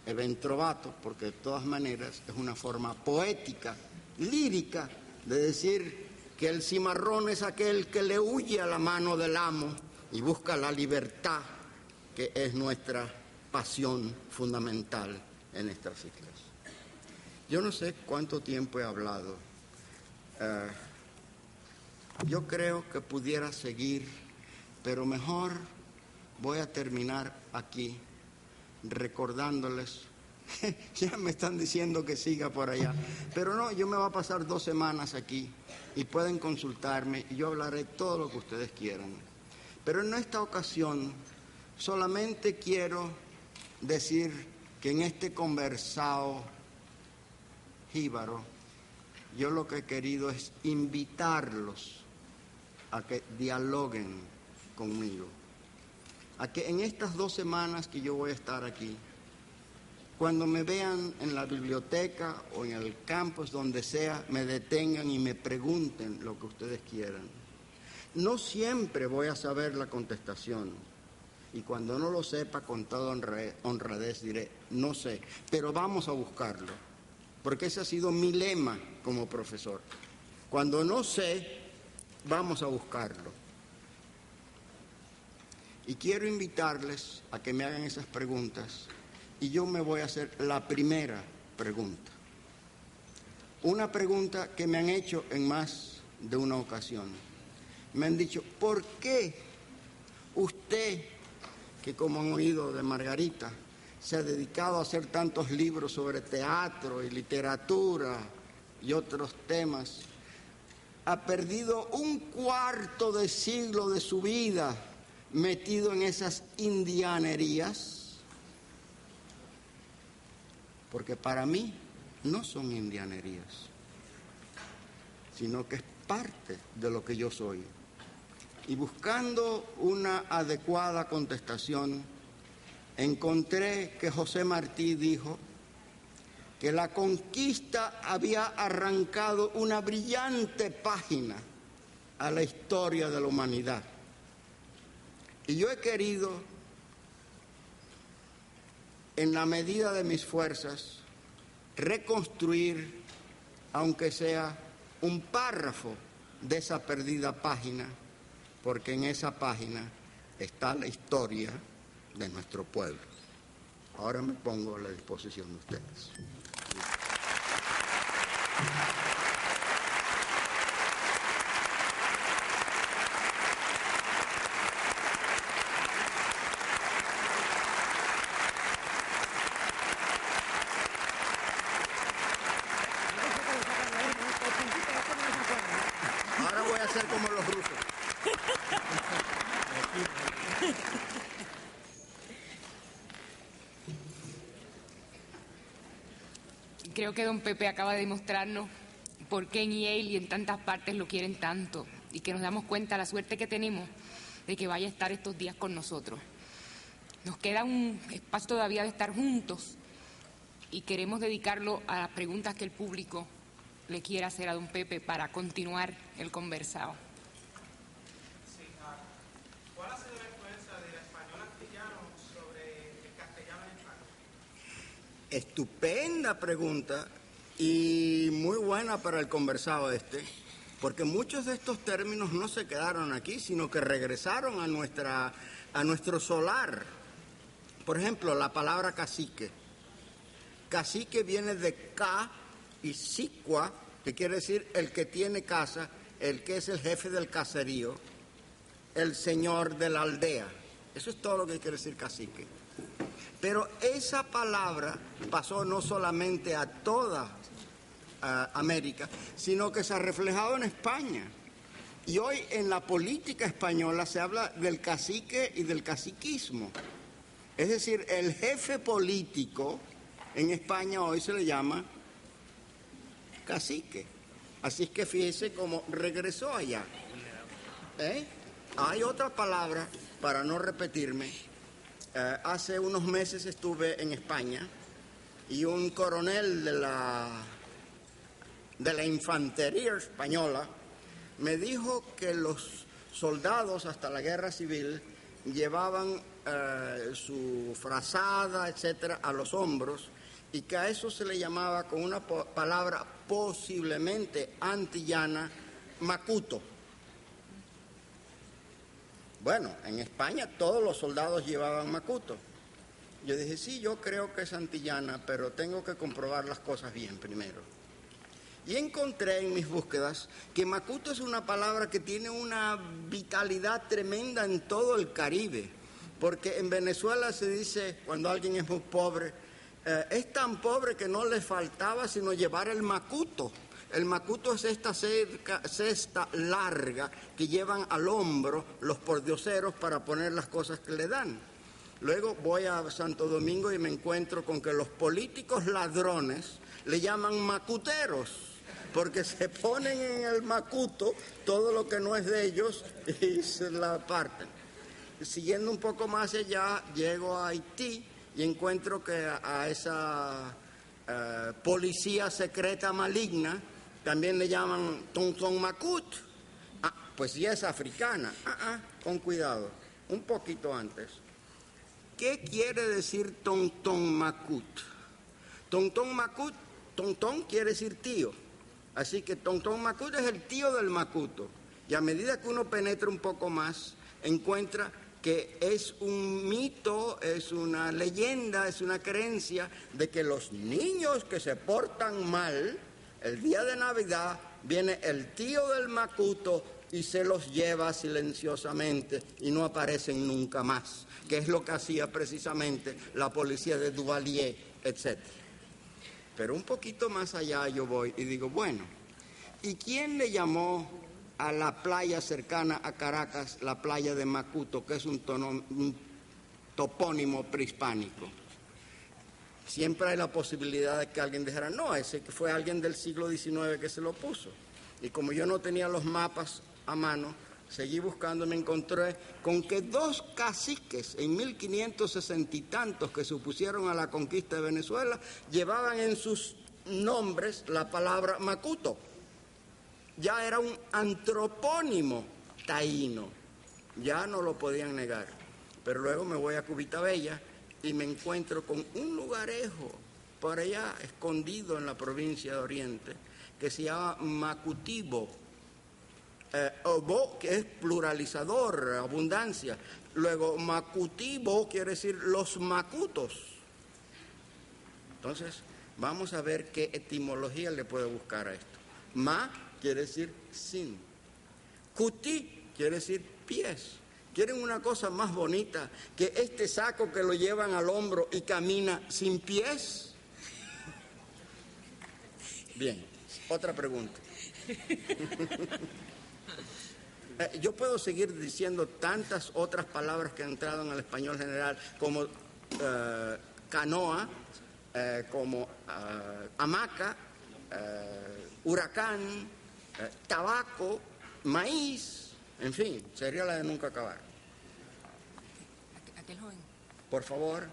è ben trovato, porque de todas maneras es una forma poética, lírica, de decir que el cimarrón es aquel que le huye a la mano del amo y busca la libertad, que es nuestra pasión fundamental en estas islas. Yo no sé cuánto tiempo he hablado. Yo creo que pudiera seguir, pero mejor voy a terminar aquí recordándoles. Ya me están diciendo que siga por allá, pero no, yo me voy a pasar 2 semanas aquí y pueden consultarme y yo hablaré todo lo que ustedes quieran. Pero en esta ocasión solamente quiero decir que en este conversado jíbaro yo lo que he querido es invitarlos a que dialoguen conmigo, a que en estas 2 semanas que yo voy a estar aquí, cuando me vean en la biblioteca o en el campus, donde sea, me detengan y me pregunten lo que ustedes quieran. No siempre voy a saber la contestación, y cuando no lo sepa, con toda honradez diré, no sé, pero vamos a buscarlo, porque ese ha sido mi lema como profesor. Cuando no sé, vamos a buscarlo. Y quiero invitarles a que me hagan esas preguntas, y yo me voy a hacer la primera pregunta. Una pregunta que me han hecho en más de una ocasión. Me han dicho, ¿por qué usted, que como han oído de Margarita, se ha dedicado a hacer tantos libros sobre teatro y literatura y otros temas, ha perdido un 1/4 de siglo de su vida metido en esas indianerías? Porque para mí no son indianerías, sino que es parte de lo que yo soy. Y buscando una adecuada contestación, encontré que José Martí dijo que la conquista había arrancado una brillante página a la historia de la humanidad. Y yo he querido, en la medida de mis fuerzas, reconstruir, aunque sea un párrafo de esa perdida página, porque en esa página está la historia de nuestro pueblo. Ahora me pongo a la disposición de ustedes. Ahora voy a hacer como los rusos. Creo que don Pepe acaba de demostrarnos por qué en Yale y en tantas partes lo quieren tanto y que nos damos cuenta de la suerte que tenemos de que vaya a estar estos días con nosotros. Nos queda un espacio todavía de estar juntos y queremos dedicarlo a las preguntas que el público le quiera hacer a don Pepe para continuar el conversado. Sí, ¿cuál ha sido la influencia del español antillano sobre el castellano en España? Estupenda pregunta y muy buena para el conversado porque muchos de estos términos no se quedaron aquí, sino que regresaron a nuestro solar. Por ejemplo, la palabra cacique. Cacique viene de ca y sicua, que quiere decir el que tiene casa, el que es el jefe del caserío, el señor de la aldea. Eso es todo lo que quiere decir cacique. Pero esa palabra pasó no solamente a toda América, sino que se ha reflejado en España. Y hoy en la política española se habla del cacique y del caciquismo. Es decir, el jefe político en España hoy se le llama cacique. Así es que fíjese cómo regresó allá. Hay otra palabra, para no repetirme. Hace unos meses estuve en España y un coronel de la infantería española me dijo que los soldados hasta la guerra civil llevaban su frazada, etcétera, a los hombros y que a eso se le llamaba con una palabra posiblemente antillana, macuto. Bueno, en España todos los soldados llevaban macuto. Yo dije, sí, yo creo que es antillana, pero tengo que comprobar las cosas bien primero. Y encontré en mis búsquedas que macuto es una palabra que tiene una vitalidad tremenda en todo el Caribe, porque en Venezuela se dice, cuando alguien es muy pobre, es tan pobre que no le faltaba sino llevar el macuto. El macuto es esta cesta larga que llevan al hombro los pordioseros para poner las cosas que le dan. Luego voy a Santo Domingo y me encuentro con que los políticos ladrones le llaman macuteros, porque se ponen en el macuto todo lo que no es de ellos y se la parten. Siguiendo un poco más allá, llego a Haití y encuentro que a esa policía secreta maligna también le llaman tonton macut. Pues sí es africana. Con cuidado, un poquito antes. ¿Qué quiere decir tonton macut? Tonton macut, tonton quiere decir tío. Así que tonton macut es el tío del macuto. Y a medida que uno penetra un poco más, encuentra que es un mito, es una leyenda, es una creencia de que los niños que se portan mal, el día de Navidad, viene el tío del macuto y se los lleva silenciosamente y no aparecen nunca más, que es lo que hacía precisamente la policía de Duvalier, etc. Pero un poquito más allá yo voy y digo, bueno, ¿y quién le llamó a la playa cercana a Caracas la playa de Macuto, que es un topónimo prehispánico? Siempre hay la posibilidad de que alguien dijera, no, ese que fue alguien del siglo XIX que se lo puso. Y como yo no tenía los mapas a mano, seguí buscando, me encontré con que 2 caciques en 1560 y tantos que se opusieron a la conquista de Venezuela llevaban en sus nombres la palabra Macuto. Ya era un antropónimo taíno, ya no lo podían negar. Pero luego me voy a Cubita Bella y me encuentro con un lugarejo por allá escondido en la provincia de Oriente que se llama Macutibo, Bo, que es pluralizador, abundancia. Luego Macutibo quiere decir los macutos. Entonces vamos a ver qué etimología le puede buscar a esto. Ma quiere decir sin. Cuti quiere decir pies. ¿Quieren una cosa más bonita que este saco que lo llevan al hombro y camina sin pies? Bien, otra pregunta. Yo puedo seguir diciendo tantas otras palabras que han entrado en el español general, como canoa, como hamaca, huracán, tabaco, maíz, en fin, sería la de nunca acabar. Aquel joven. Por favor.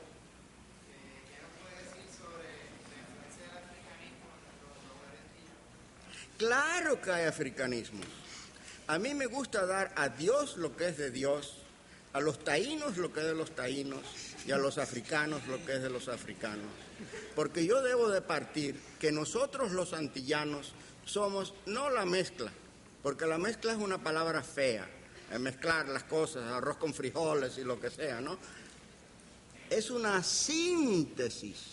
Claro que hay africanismo. A mí me gusta dar a Dios lo que es de Dios, a los taínos lo que es de los taínos y a los africanos lo que es de los africanos. Porque yo debo de partir que nosotros los antillanos somos no la mezcla, porque la mezcla es una palabra fea, mezclar las cosas, arroz con frijoles y lo que sea, ¿no? Es una síntesis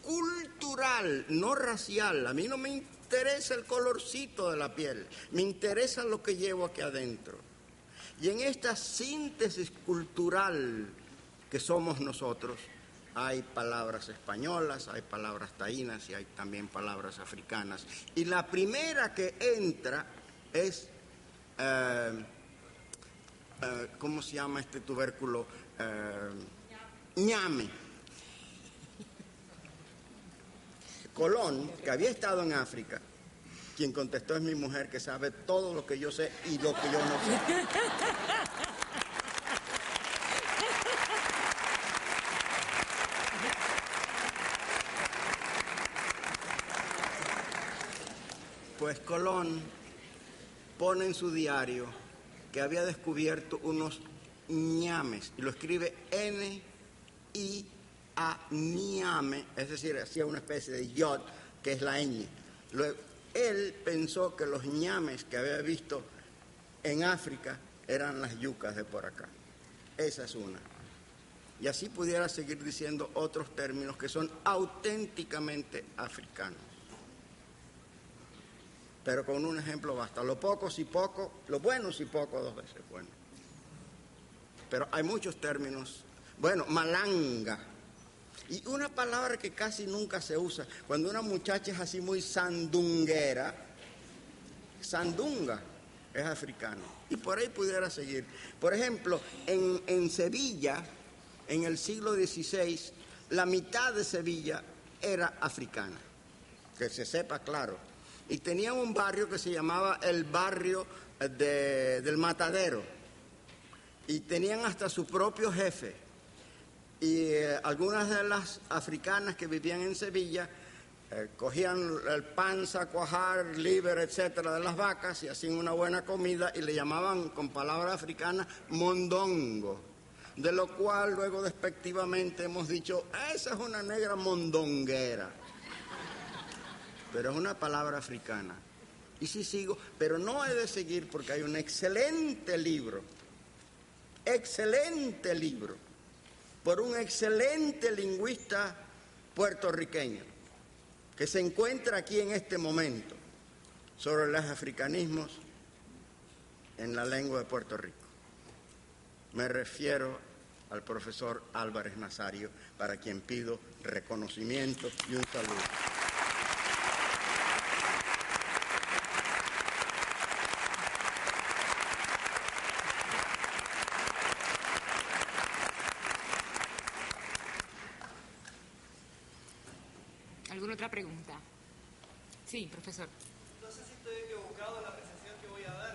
cultural, no racial. A mí no me interesa el colorcito de la piel, me interesa lo que llevo aquí adentro. Y en esta síntesis cultural que somos nosotros, hay palabras españolas, hay palabras taínas y hay también palabras africanas. Y la primera que entra es, ¿cómo se llama este tubérculo? Ñame. Colón, que había estado en África, quien contestó es mi mujer, que sabe todo lo que yo sé y lo que yo no sé. Pues Colón pone en su diario que había descubierto unos ñames, y lo escribe N-I-A-ñame, es decir, hacía una especie de yod, que es la ñ. Luego, él pensó que los ñames que había visto en África eran las yucas de por acá. Esa es una. Y así pudiera seguir diciendo otros términos que son auténticamente africanos. Pero con un ejemplo basta. Lo poco si poco, lo bueno si poco, 2 veces bueno. Pero hay muchos términos. Bueno, malanga. Y una palabra que casi nunca se usa, cuando una muchacha es así muy sandunguera, sandunga es africano. Y por ahí pudiera seguir. Por ejemplo, en Sevilla, en el siglo XVI, la mitad de Sevilla era africana. Que se sepa claro. Y tenían un barrio que se llamaba el barrio del Matadero. Y tenían hasta su propio jefe. Y algunas de las africanas que vivían en Sevilla cogían el panza, cuajar, liver, etcétera, de las vacas y hacían una buena comida y le llamaban con palabra africana mondongo. De lo cual luego despectivamente hemos dicho, esa es una negra mondonguera. Pero es una palabra africana. Y sí sigo, pero no he de seguir porque hay un excelente libro, por un excelente lingüista puertorriqueño, que se encuentra aquí en este momento, sobre los africanismos en la lengua de Puerto Rico. Me refiero al profesor Álvarez Nazario, para quien pido reconocimiento y un saludo. ¿Alguna otra pregunta? Sí, profesor. No sé si estoy equivocado en la apreciación que voy a dar.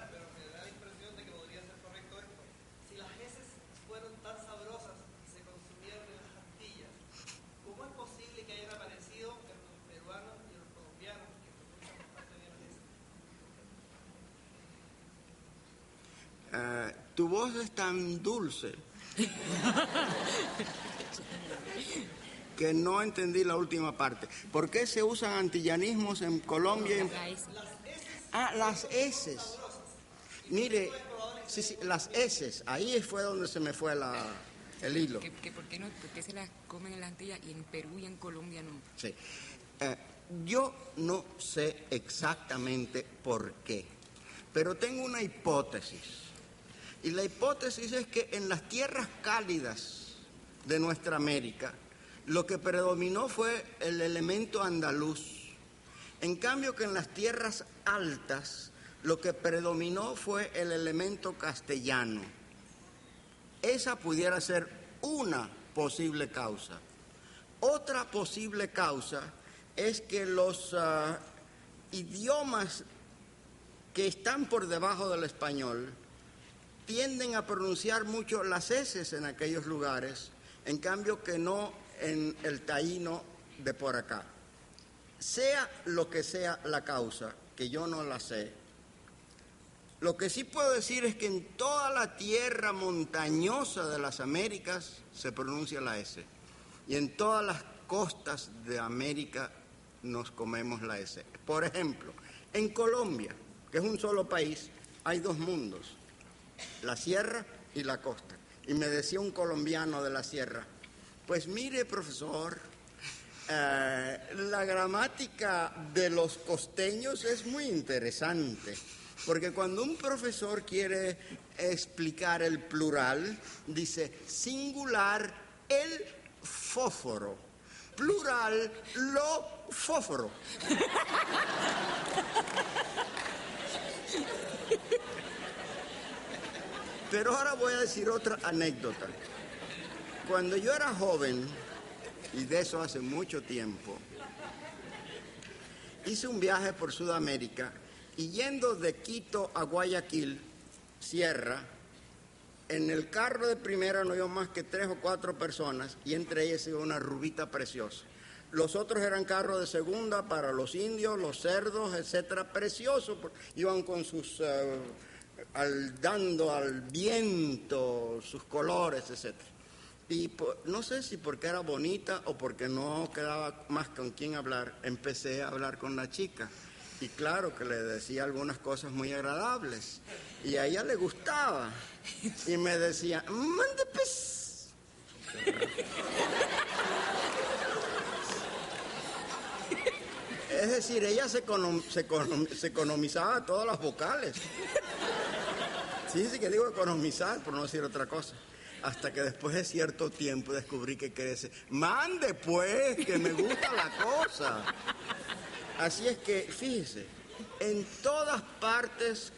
tu voz es tan dulce que no entendí la última parte. ¿Por qué se usan antillanismos en Colombia? La S. Ah, las eses. Mire, sí, las eses. Ahí fue donde se me fue el hilo. ¿Por qué se las comen en las Antillas y en Perú y en Colombia no? Sí. Yo no sé exactamente por qué, pero tengo una hipótesis. Y la hipótesis es que en las tierras cálidas de nuestra América, lo que predominó fue el elemento andaluz. En cambio que en las tierras altas, lo que predominó fue el elemento castellano. Esa pudiera ser una posible causa. Otra posible causa es que los idiomas que están por debajo del español tienden a pronunciar mucho las eses en aquellos lugares, en cambio que no en el taíno de por acá. Sea lo que sea la causa, que yo no la sé, lo que sí puedo decir es que en toda la tierra montañosa de las Américas se pronuncia la S. Y en todas las costas de América nos comemos la S. Por ejemplo, en Colombia, que es un solo país, hay dos mundos, la sierra y la costa. Y me decía un colombiano de la sierra, pues mire, profesor, la gramática de los costeños es muy interesante, porque cuando un profesor quiere explicar el plural, dice singular el fósforo, plural lo fósforo. Pero ahora voy a decir otra anécdota. Cuando yo era joven, y de eso hace mucho tiempo, hice un viaje por Sudamérica y yendo de Quito a Guayaquil, Sierra, en el carro de primera no iba más que 3 o 4 personas y entre ellas iba una rubita preciosa. Los otros eran carros de segunda para los indios, los cerdos, etcétera, preciosos. Iban con sus, dando al viento sus colores, etcétera. Y no sé si porque era bonita o porque no quedaba más con quién hablar, empecé a hablar con la chica. Y claro que le decía algunas cosas muy agradables. Y a ella le gustaba. Y me decía, mande pues. Es decir, ella se economizaba todas las vocales. Sí, que digo economizar, por no decir otra cosa. Hasta que después de cierto tiempo descubrí que crece. Mande pues, que me gusta la cosa. Así es que, fíjese, en todas partes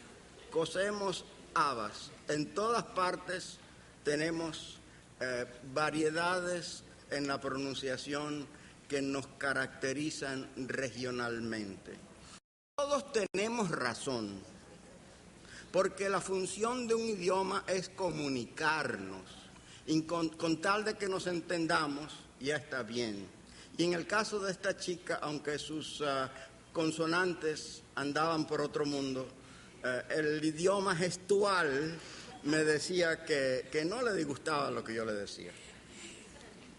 cosemos habas, en todas partes tenemos variedades en la pronunciación que nos caracterizan regionalmente. Todos tenemos razón, porque la función de un idioma es comunicarnos, y con tal de que nos entendamos, ya está bien. Y en el caso de esta chica, aunque sus consonantes andaban por otro mundo, el idioma gestual me decía que no le disgustaba lo que yo le decía.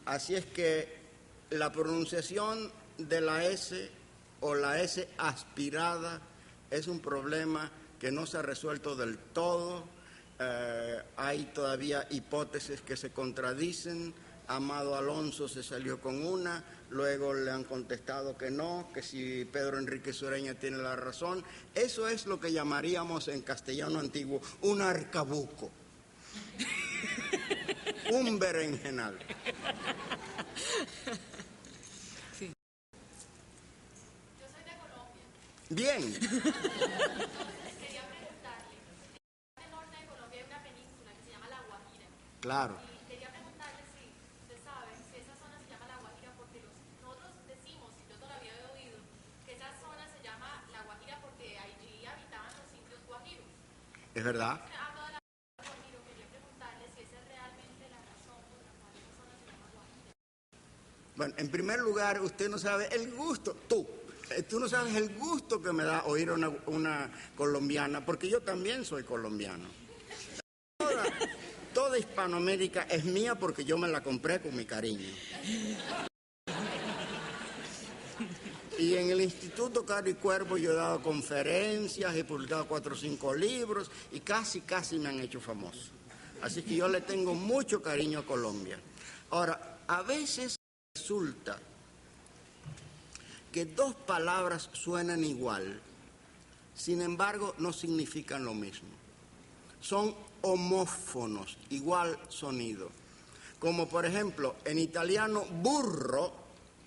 Así es que la pronunciación de la S o la S aspirada es un problema que no se ha resuelto del todo. Hay todavía hipótesis que se contradicen. Amado Alonso se salió con una, luego le han contestado que no, que si Pedro Enrique Sureña tiene la razón. Eso es lo que llamaríamos en castellano antiguo un arcabuco, un berenjenal. Sí. Yo soy de Colombia. Bien. Quería preguntarle, en el norte de Colombia hay una península que se llama La Guajira. Claro. Y quería preguntarle si usted sabe si esa zona se llama La Guajira porque nosotros decimos, y yo todavía he oído, que esa zona se llama La Guajira porque allí habitaban los indios guajiros. Es verdad. Usted habla de la Guajiro, quería preguntarle si esa es realmente la razón por la cual esa zona se llama Guajira. Bueno, en primer lugar, usted no sabe el gusto, tú no sabes el gusto que me da oír a una colombiana, porque yo también soy colombiano. toda Hispanoamérica es mía porque yo me la compré con mi cariño. Y en el Instituto Caro y Cuervo yo he dado conferencias, he publicado 4 o 5 libros y casi me han hecho famoso. Así que yo le tengo mucho cariño a Colombia. Ahora, a veces resulta que 2 palabras suenan igual, sin embargo no significan lo mismo. Son homófonos, igual sonido. Como por ejemplo, en italiano burro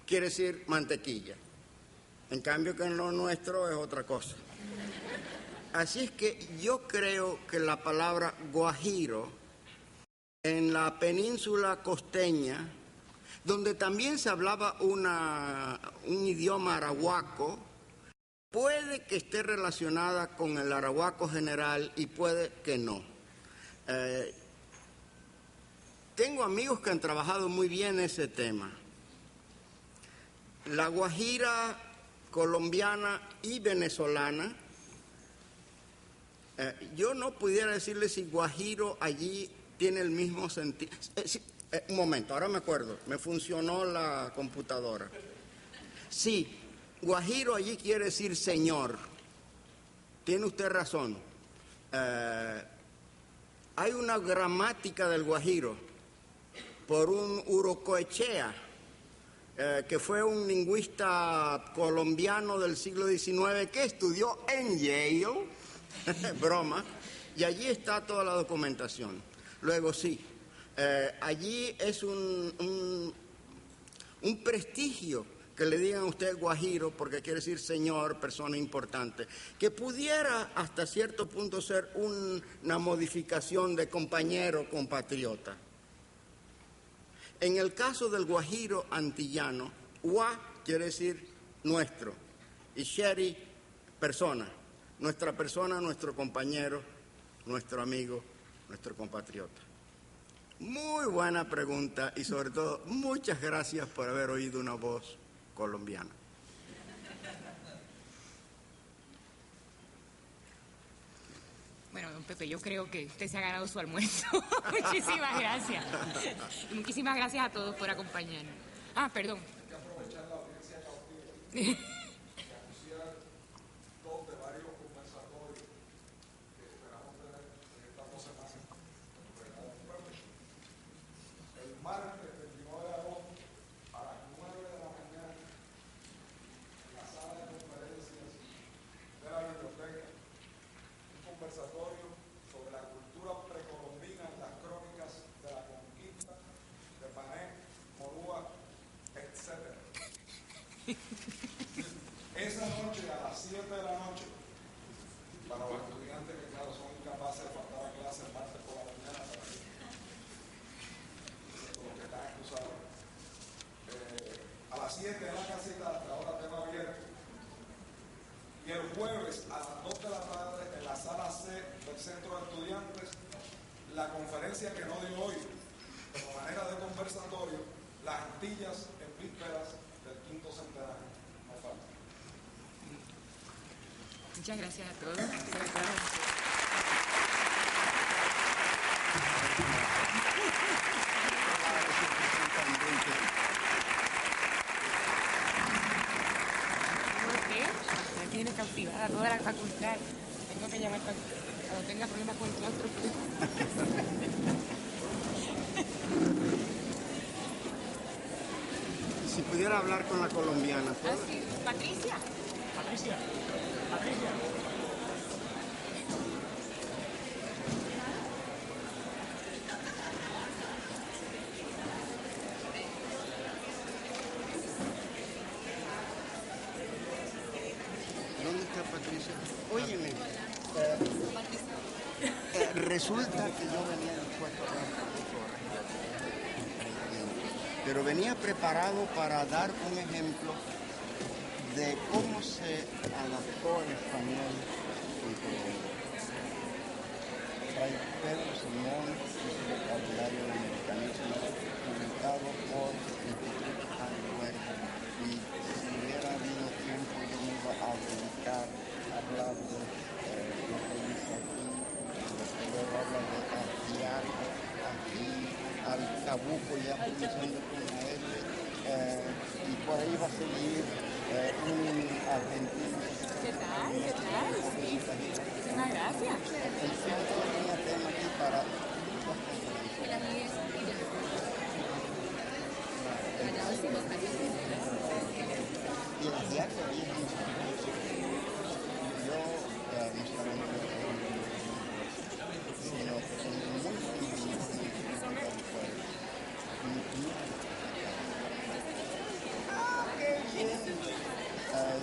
quiere decir mantequilla. En cambio que en lo nuestro es otra cosa. Así es que yo creo que la palabra guajiro en la península costeña, donde también se hablaba un idioma arahuaco, puede que esté relacionada con el arahuaco general y puede que no. Tengo amigos que han trabajado muy bien ese tema. La guajira colombiana y venezolana, yo no pudiera decirle si guajiro allí tiene el mismo sentido. Un momento, ahora me acuerdo, me funcionó la computadora. Sí, guajiro allí quiere decir señor. Tiene usted razón. Hay una gramática del guajiro por un Urocoechea, que fue un lingüista colombiano del siglo XIX que estudió en Yale, broma, y allí está toda la documentación. Luego sí, allí es un prestigio que le digan a usted guajiro, porque quiere decir señor, persona importante, que pudiera hasta cierto punto ser una modificación de compañero, compatriota. En el caso del guajiro antillano, gua quiere decir nuestro y sheri, persona. Nuestra persona, nuestro compañero, nuestro amigo, nuestro compatriota. Muy buena pregunta y sobre todo muchas gracias por haber oído una voz colombiana. Bueno, don Pepe, yo creo que usted se ha ganado su almuerzo. Muchísimas gracias. Y muchísimas gracias a todos por acompañarnos. Ah, perdón. Hay que aprovechar la audiencia cautiva y anunciar 2 de varios conversatorios que esperamos tener en estas 2 semanas. El martes 29 de agosto a las 9 de la mañana en la sala de conferencias de la biblioteca, un conversatorio sobre la cultura precolombina en las crónicas de la conquista de Pané, Morúa, etc. Esa noche a las 7 de la noche, para los estudiantes que claro son incapaces de faltar a clase el martes por la mañana, para los que están excusados, a las 7 en la casita, hasta ahora tema abierto. Y el jueves a las 2 de la tarde en la sala C del Centro de Estudiantes, la conferencia que no dio hoy, como manera de conversatorio, las Antillas en vísperas del 5º centenario. No falta. Muchas gracias a todos. Me tiene cautivada toda la facultad. Tengo que llamar cuando tenga problemas con el claustro. Si pudiera hablar con la colombiana, ¿puedo? Ah, sí. Patricia. Patricia. ¿Dónde está Patricia? Óyeme, resulta que yo venía dispuesto a hablar con pero venía preparado para dar un ejemplo de cómo se adaptó el español en Colombia. Fray Pedro Simón, el vocabulario del americanismo, publicado por el Instituto Caro y Cuervo, y si hubiera habido tiempo yo me iba a dedicar a hablar de lo que dice aquí, lo que luego habla de Ajiaco, Chacabuco, ya comenzando con la L, y por ahí va a seguir un argentino. ¿Qué tal? ¿Qué tal? Muchísimas gracias. Entonces tenía tema aquí para dos conferencias. Y el diario ahí es muy famoso. Yo no solamente sino que son muy convenientes en el pueblo.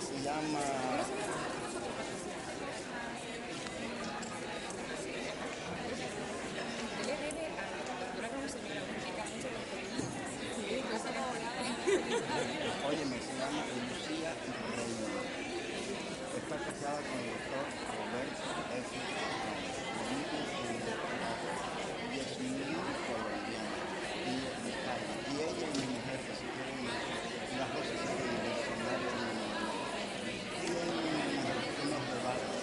Se llama óyeme, se llama Lucía Reina. Está casada con el doctor Roberto F. Vive en y es muy colombiana y mexicana. Y ella y mi jefe, si quieren, las dos se saben el diccionario de mi mamá. Tienen unos debates.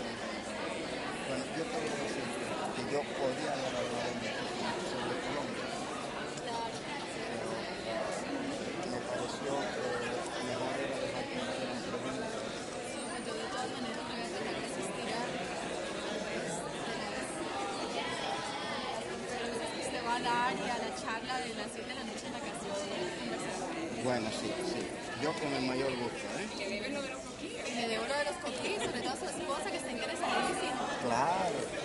Bueno, yo te voy a decir que yo podía haber hablado muchísimo sobre Colombia. Me pareció que mejor era dejar que me hicieran preguntas. Yo de todas maneras voy a tener que asistir a se va a dar y a la charla de las 7 de la noche en la canción de Bueno, sí, sí. Yo con el mayor gusto, ¿eh? le debo lo de los coquillos, sobre todo a su esposa que está interesadísima. Claro.